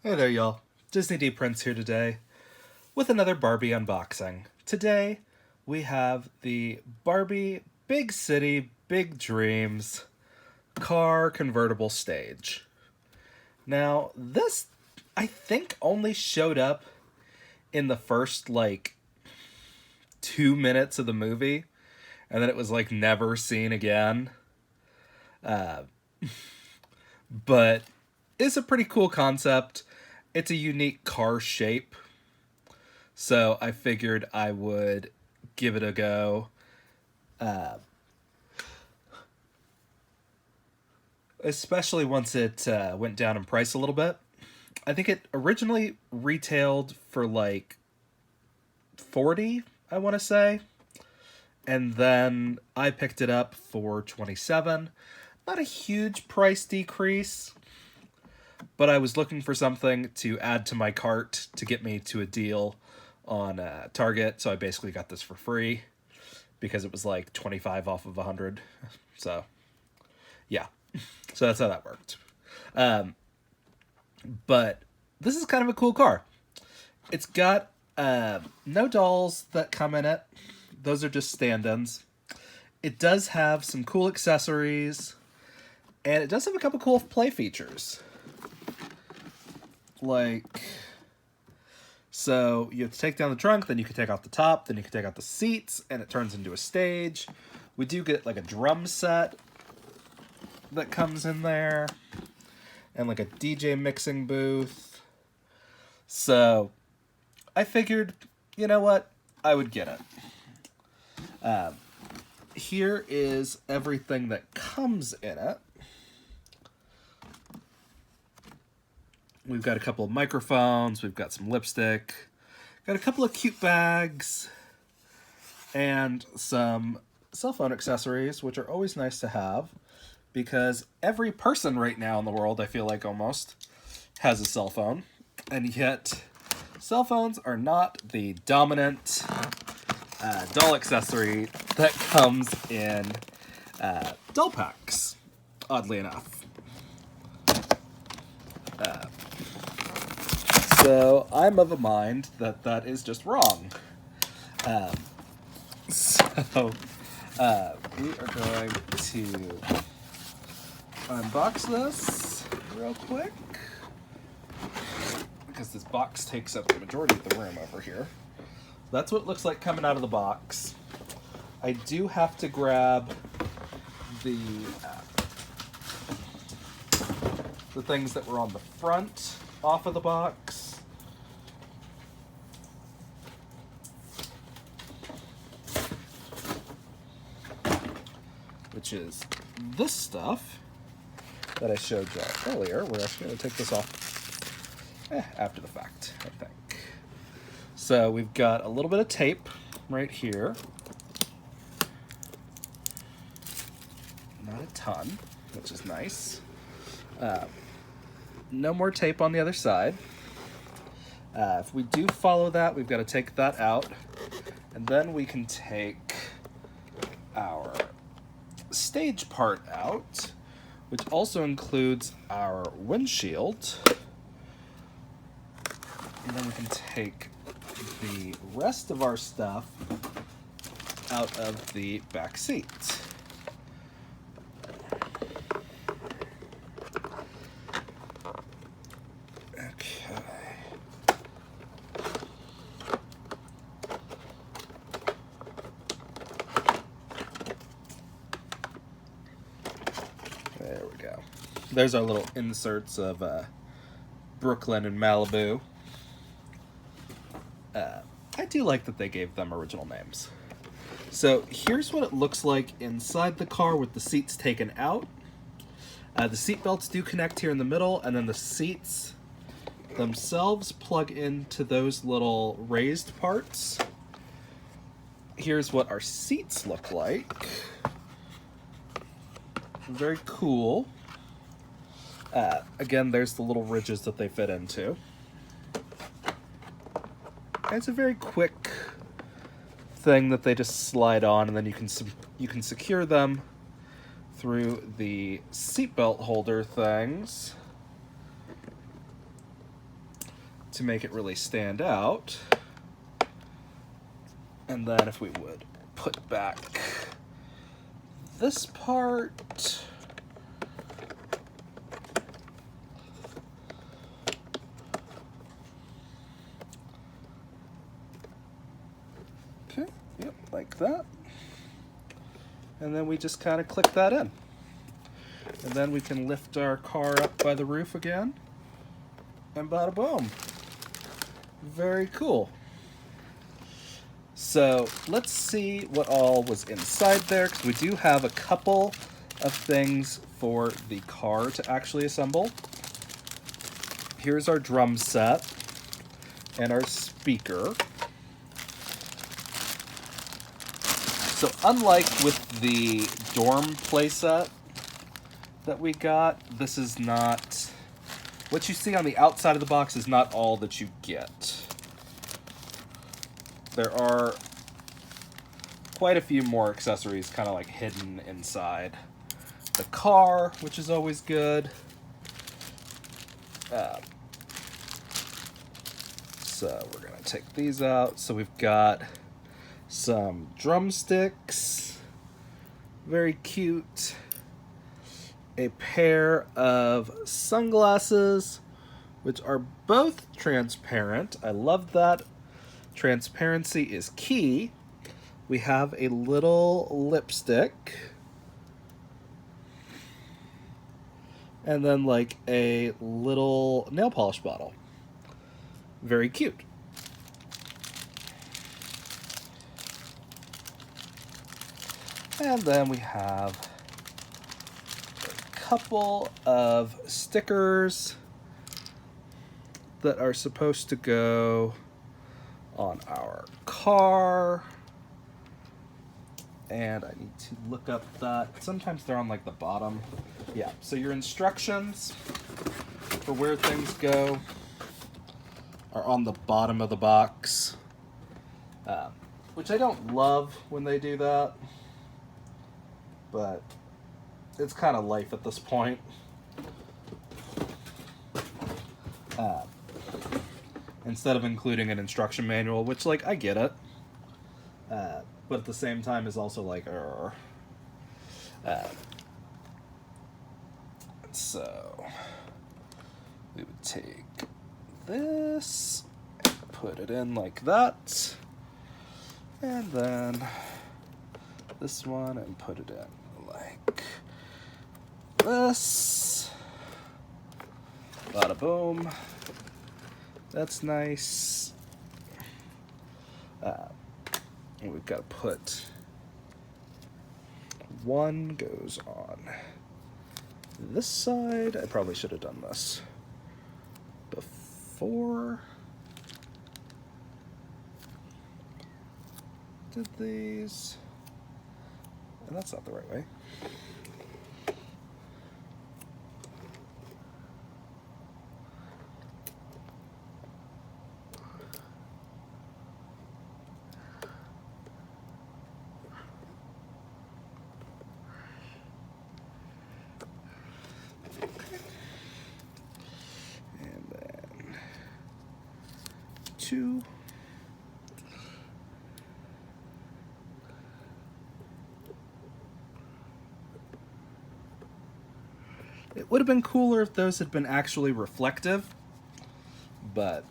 Hey there, y'all. Disney D Prince here today with another Barbie unboxing. Today, we have the Barbie Big City, Big Dreams car convertible stage. Now, this, I think, only showed up in the first, 2 minutes of the movie, and then it was, never seen again. But it's a pretty cool concept. It's a unique car shape. So I figured I would give it a go. Especially once it went down in price a little bit. I think it originally retailed for 40, I want to say. And then I picked it up for 27. Not a huge price decrease, but I was looking for something to add to my cart to get me to a deal on Target, so I basically got this for free because it was 25 off of 100. So, yeah. So that's how that worked. But this is kind of a cool car. It's got no dolls that come in it. Those are just stand-ins. It does have some cool accessories, and it does have a couple cool play features. So you have to take down the trunk, then you can take out the top, then you can take out the seats, and it turns into a stage. We do get a drum set that comes in there, and a DJ mixing booth. So I figured, you know what, I would get it. Here is everything that comes in it. We've got a couple of microphones, we've got some lipstick, got a couple of cute bags, and some cell phone accessories, which are always nice to have, because every person right now in the world, I feel like almost, has a cell phone, and yet cell phones are not the dominant doll accessory that comes in doll packs, oddly enough. So I'm of a mind that that is just wrong. So we are going to unbox this real quick, because this box takes up the majority of the room over here. That's what it looks like coming out of the box. I do have to grab the things that were on the front off of the box. Which is this stuff that I showed you earlier. We're actually going to take this off after the fact, I think. So we've got a little bit of tape right here. Not a ton, which is nice. No more tape on the other side. If we do follow that, we've got to take that out. And then we can take our stage part out, which also includes our windshield. And then we can take the rest of our stuff out of the back seat. There we go. There's our little inserts of Brooklyn and Malibu. I do like that they gave them original names. So here's what it looks like inside the car with the seats taken out. The seat belts do connect here in the middle, and then the seats themselves plug into those little raised parts. Here's what our seats look like. Very cool. Again, there's the little ridges that they fit into. It's a very quick thing that they just slide on, and then you can secure them through the seatbelt holder things. to make it really stand out. And then if we would put back this part. Okay, yep, like that. And then we just kind of click that in. And then we can lift our car up by the roof again. And bada boom. Very cool. So let's see what all was inside there, because we do have a couple of things for the car to actually assemble. Here's our drum set and our speaker. So unlike with the dorm playset that we got, this is not, what you see on the outside of the box is not all that you get. There are quite a few more accessories kind of like hidden inside the car, which is always good. So we're gonna take these out. So we've got some drumsticks, very cute. A pair of sunglasses, which are both transparent. I love that. Transparency is key. We have a little lipstick. And then like a little nail polish bottle. Very cute. And then we have a couple of stickers that are supposed to go on our car. And I need to look up that. Sometimes they're on like the bottom. Yeah, so your instructions for where things go are on the bottom of the box. Which I don't love when they do that. But it's kind of life at this point. Instead of including an instruction manual, which, like, I get it. But at the same time is also like, so we would take this, put it in like that, and then this one and put it in like this. Bada boom. That's nice. And we've got to put one goes on this side. I probably should have done this before did these. And that's not the right way. Two. It would have been cooler if those had been actually reflective, but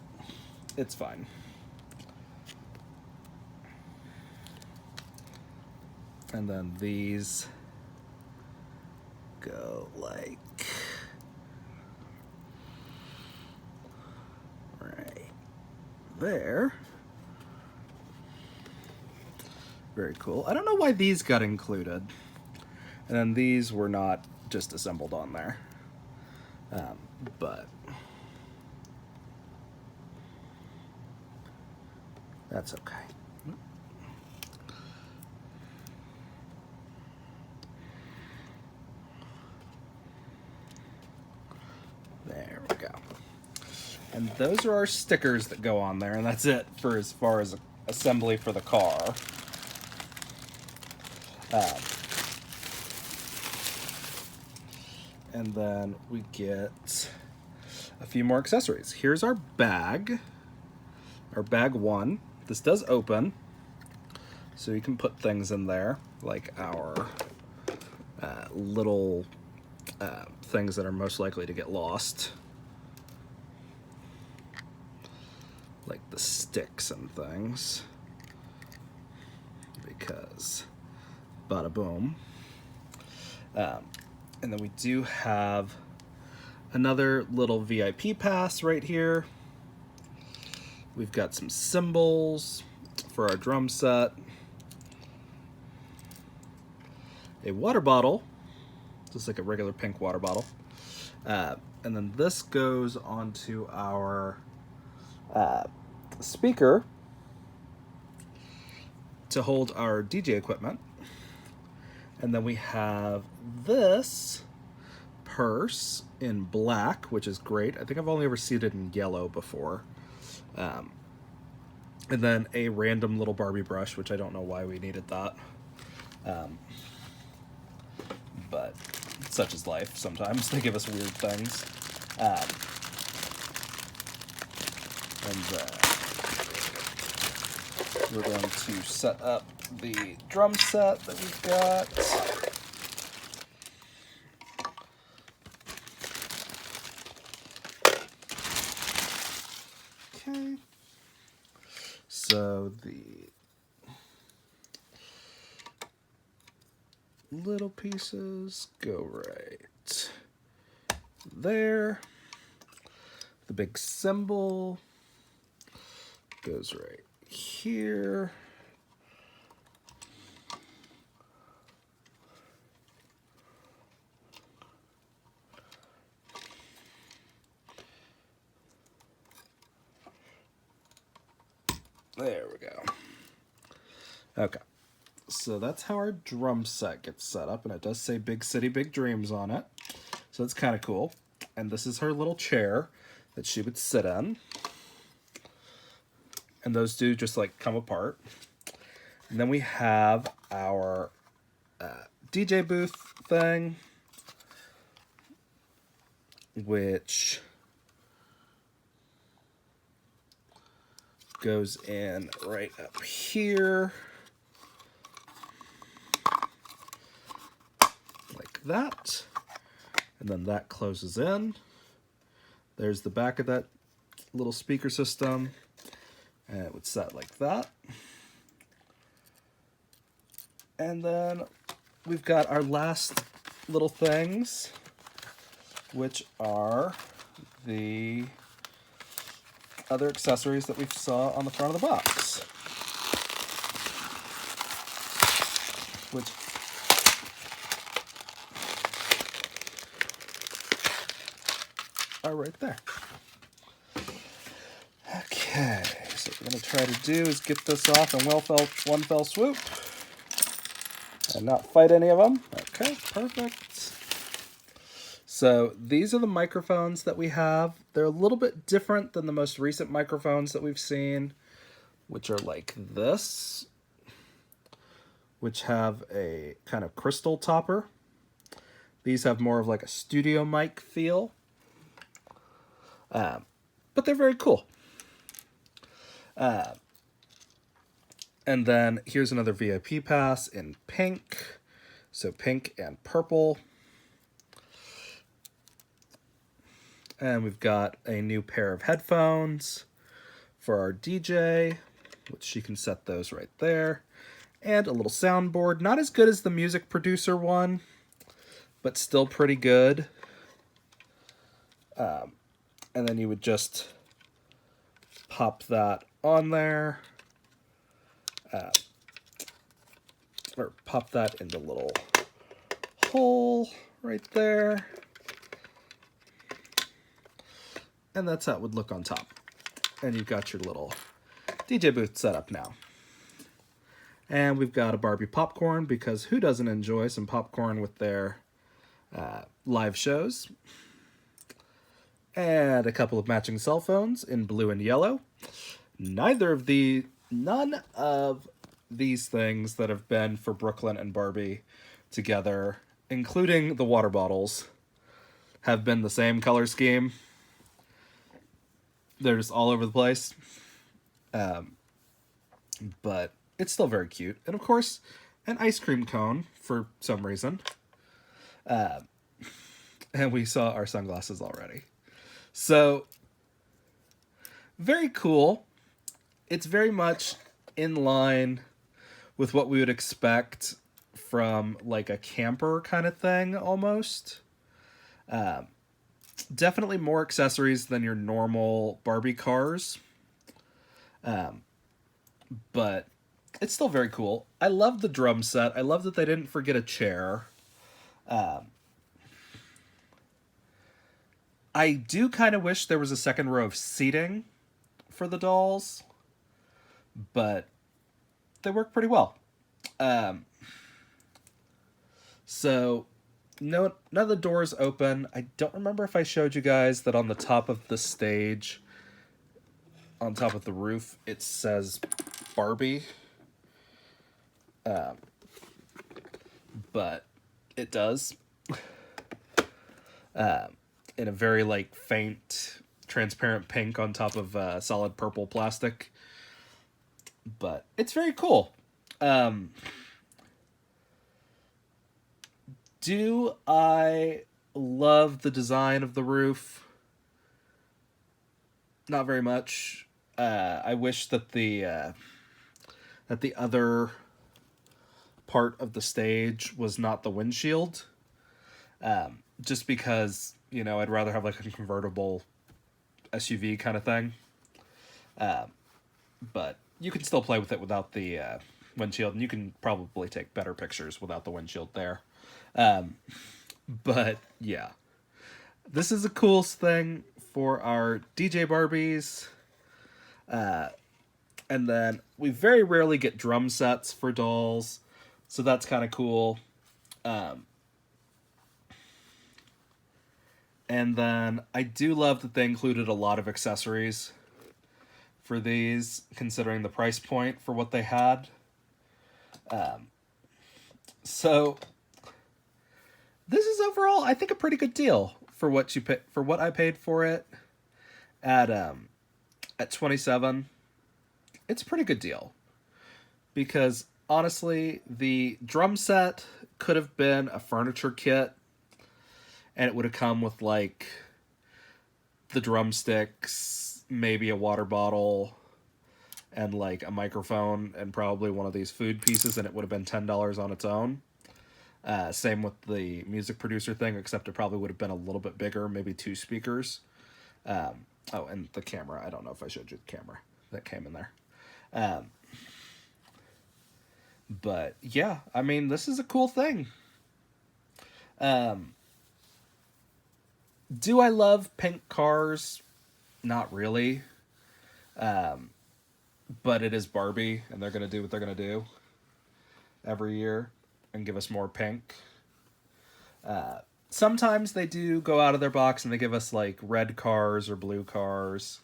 it's fine. And then these go like right there. Very cool. I don't know why these got included. And then these were not just assembled on there. But that's okay. There we go. And those are our stickers that go on there, and that's it for as far as assembly for the car. And then we get a few more accessories. Here's our bag one. This does open, so you can put things in there, like our little things that are most likely to get lost, like the sticks and things, because bada boom. And then we do have another little VIP pass right here. We've got some cymbals for our drum set, a water bottle, just like a regular pink water bottle, and then this goes onto our speaker to hold our DJ equipment. And then we have this purse in black, which is great. I think I've only ever seen it in yellow before. And then a random little Barbie brush, which I don't know why we needed that. But such is life. Sometimes they give us weird things. And then we're going to set up the drum set that we've got. Okay. So the little pieces go right there. The big cymbal goes right here. There we go. Okay. So that's how our drum set gets set up, and it does say Big City, Big Dreams on it. So that's kind of cool. And this is her little chair that she would sit in. And those do just like come apart. And then we have our DJ booth thing, which goes in right up here, like that. And then that closes in. There's the back of that little speaker system. And it would set like that. And then we've got our last little things, which are the other accessories that we saw on the front of the box, which are right there. Okay, so what we're going to try to do is get this off in one fell swoop and not fight any of them. Okay, perfect. So these are the microphones that we have. They're a little bit different than the most recent microphones that we've seen, which are like this, which have a kind of crystal topper. These have more of like a studio mic feel, but they're very cool. And then here's another VIP pass in pink. So pink and purple. And we've got a new pair of headphones for our DJ, which she can set those right there. And a little soundboard. Not as good as the music producer one, but still pretty good. And then you would just pop that on there. Or pop that in the little hole right there. And that's how it would look on top. And you've got your little DJ booth set up now. And we've got a Barbie popcorn, because who doesn't enjoy some popcorn with their live shows? And a couple of matching cell phones in blue and yellow. None of these things that have been for Brooklyn and Barbie together, including the water bottles, have been the same color scheme. They're just all over the place. But it's still very cute. And of course, an ice cream cone for some reason. And we saw our sunglasses already. So, very cool. It's very much in line with what we would expect from like a camper kind of thing almost. Definitely more accessories than your normal Barbie cars. But it's still very cool. I love the drum set. I love that they didn't forget a chair. I do kind of wish there was a second row of seating for the dolls, but they work pretty well. So, no, none of the doors open. I don't remember if I showed you guys that on the top of the stage, on top of the roof, it says Barbie. But it does. In a very like faint, transparent pink on top of solid purple plastic. But it's very cool. Do I love the design of the roof? Not very much. I wish that the other part of the stage was not the windshield. Just because, you know, I'd rather have like a convertible SUV kind of thing. But you can still play with it without the windshield, and you can probably take better pictures without the windshield there. But yeah, this is the coolest thing for our DJ Barbies. And then we very rarely get drum sets for dolls, so that's kind of cool. And then I do love that they included a lot of accessories for these, considering the price point for what they had. So this is overall, I think, a pretty good deal for what I paid for it at $27. It's a pretty good deal because honestly, the drum set could have been a furniture kit, and it would have come with like the drumsticks, maybe a water bottle, and like a microphone, and probably one of these food pieces, and it would have been $10 on its own. Same with the music producer thing, except it probably would have been a little bit bigger, maybe 2 speakers. Oh, and the camera. I don't know if I showed you the camera that came in there. But yeah, I mean, this is a cool thing. Do I love pink cars? Not really. But it is Barbie, and they're going to do what they're going to do every year and give us more pink. Sometimes they do go out of their box and they give us like red cars or blue cars.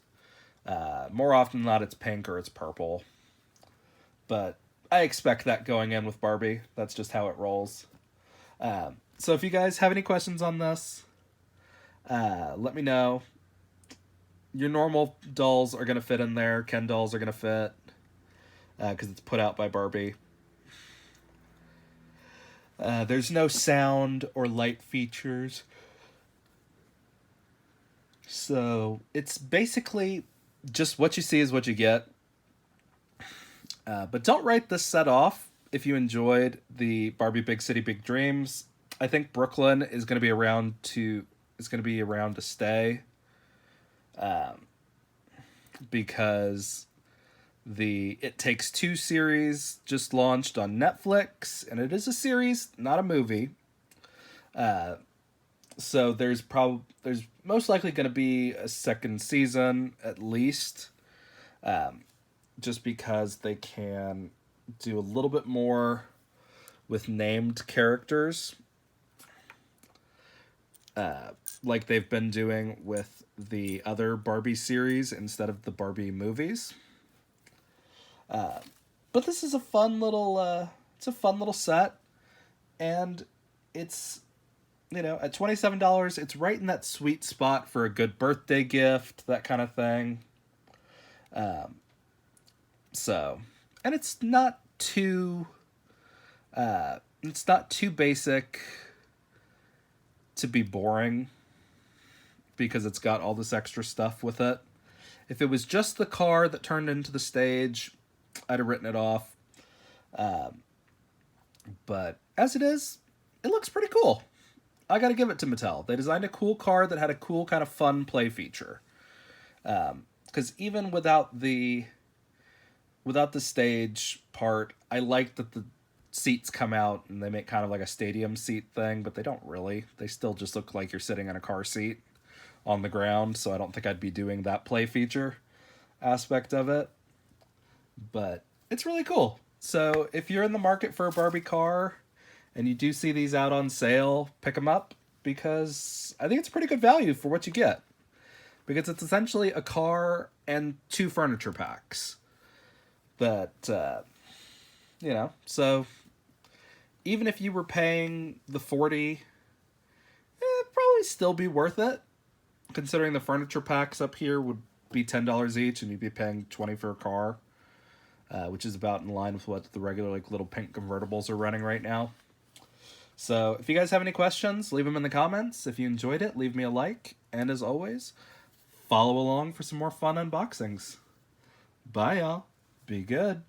More often than not, it's pink or it's purple. But I expect that going in with Barbie. That's just how it rolls. So if you guys have any questions on this, let me know. Your normal dolls are going to fit in there. Ken dolls are going to fit because it's put out by Barbie. There's no sound or light features. So it's basically just what you see is what you get. But don't write this set off if you enjoyed the Barbie Big City Big Dreams. I think Brooklyn is going to be around to stay. Because the It Takes Two series just launched on Netflix, and it is a series, not a movie. So there's most likely going to be a second season at least, just because they can do a little bit more with named characters, like they've been doing with the other Barbie series instead of the Barbie movies. But this is a fun little set, and it's you know, at $27, it's right in that sweet spot for a good birthday gift, that kind of thing. So, and it's not too basic to be boring because it's got all this extra stuff with it. If it was just the car that turned into the stage, I'd have written it off. But as it is, it looks pretty cool. I gotta give it to Mattel. They designed a cool car that had a cool kind of fun play feature. Because even without the stage part, I like that the seats come out and they make kind of like a stadium seat thing, but they don't really. They still just look like you're sitting in a car seat on the ground, so I don't think I'd be doing that play feature aspect of it. But it's really cool. So if you're in the market for a Barbie car and you do see these out on sale, pick them up because I think it's a pretty good value for what you get. Because it's essentially a car and 2 furniture packs. That, so even if you were paying the $40, it'd probably still be worth it. Considering the furniture packs up here would be $10 each and you'd be paying $20 for a car. Which is about in line with what the regular like little pink convertibles are running right now. So if you guys have any questions, leave them in the comments. If you enjoyed it, leave me a like. And as always, follow along for some more fun unboxings. Bye, y'all. Be good.